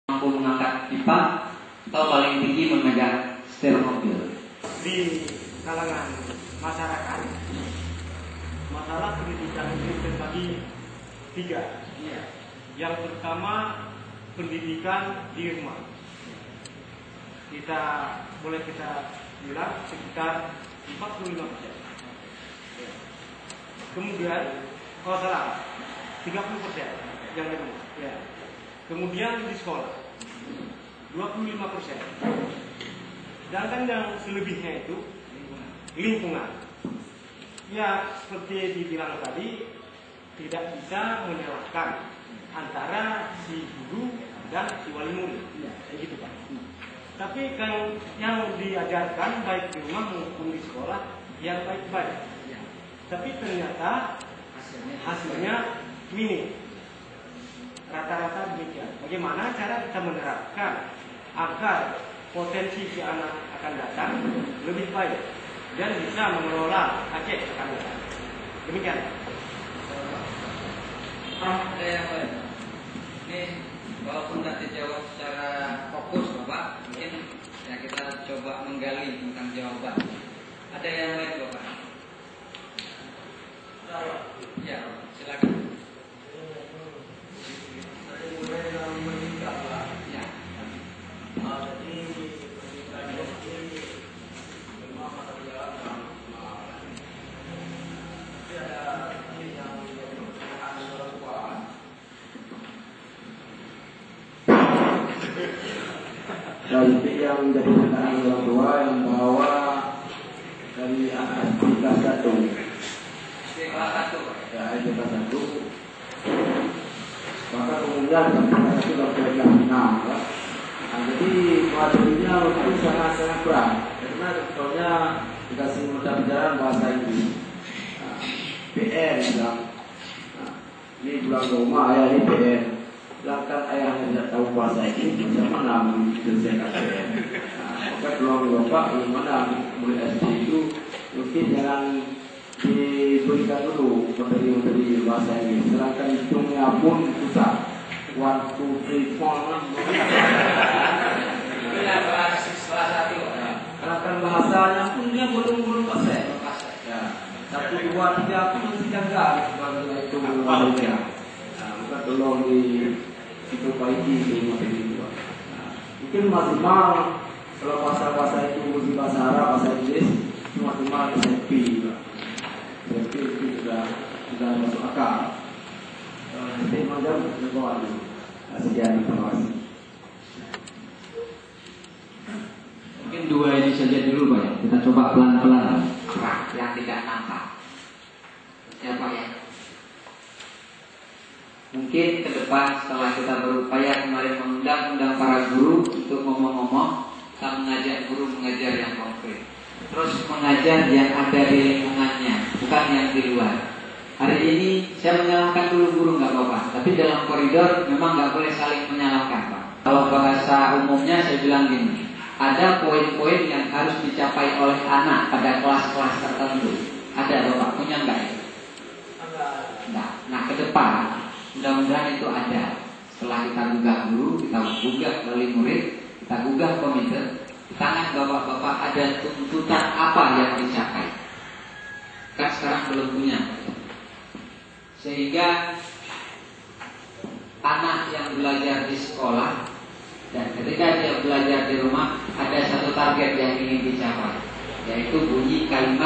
mampu mengangkat pipa atau paling tinggi memegang setir mobil. Di kalangan masyarakat, masalah pendidikan itu terbagi tiga. Yang pertama, pendidikan di rumah. Boleh kita bilang sekitar 45%. Kemudian, 30% yang di rumah. Kemudian di sekolah 25%. Sedangkan yang selebihnya itu lingkungan. Ya, seperti dibilang tadi, tidak bisa menyalahkan antara si guru dan si wali murid. Kayak gitu, Pak. Tapi kalau yang diajarkan baik di rumah maupun di sekolah yang baik-baik. Tapi ternyata hasilnya minim. Rata-rata demikian. Bagaimana cara kita menerapkan agar potensi si anak akan datang lebih baik dan bisa mengelola Aceh akan datang. Demikian. Ada yang lain? Ini walaupun tidak dijawab secara fokus, Bapak, mungkin ya kita coba menggali tentang jawaban. Ada yang lain, Bapak? Ya, silakan. Dan yang menjadi pertanyaan orang tua yang bawa dari anak kelas 1. Ya, kelas 1. Maka umumnya kelas 1 sudah kelas 6. Nah, jadi materinya itu sangat berat karena contohnya dikasih mata pelajaran bahasa Inggris. PR bilang, ini pulang ke rumah ayah ini PR. Sedangkan ayahnya tidak tahu bahasa Inggris, bagaimana menyelesaikan PR? Maka pulang ke bapak, bagaimana mulai SD itu mungkin jangan diberikan dulu materi-materi bahasa Inggris. Sedangkan hitungnya pun susah. 1, 2, 3, 4. Karena kan bahasanya pun dia belum pasai. Ya, 1, 2, 3 pun masih gagal sebagai itu manusia. Maka tolong diperbaiki materi itu. Mungkin maksimal kalau bahasa itu di bahasa Arab, bahasa Inggris itu maksimal SMP. SMP itu sudah masuk akal. Nanti macam berbuat. Sekian, terima kasih. Mungkin 2 ini saja dulu, Pak. Kita coba pelan-pelan. Yang tidak nampak. Ya, Pak, ya. Mungkin ke depan setelah kita berupaya kemarin mengundang para guru untuk ngomong-ngomong, kita mengajak guru mengajar yang konkret. Terus mengajar yang ada di lingkungannya, bukan yang di luar. Hari ini saya menyalahkan dulu guru nggak apa-apa, tapi dalam koridor memang nggak boleh saling menyalahkan, Pak. Kalau bahasa umumnya saya bilang gini, ada poin-poin yang harus dicapai oleh anak pada kelas-kelas tertentu. Ada, Bapak punya nggak ya? Nah, ke depan mudah-mudahan itu ada. Setelah kita gugah guru, kita gugah wali murid, kita gugah komite, di tangan bapak-bapak ada tuntutan apa yang dicapai. Kan sekarang belum punya. Sehingga anak yang belajar di sekolah dan ketika dia belajar di rumah ada satu target yang ingin dicapai, yaitu bunyi kalimat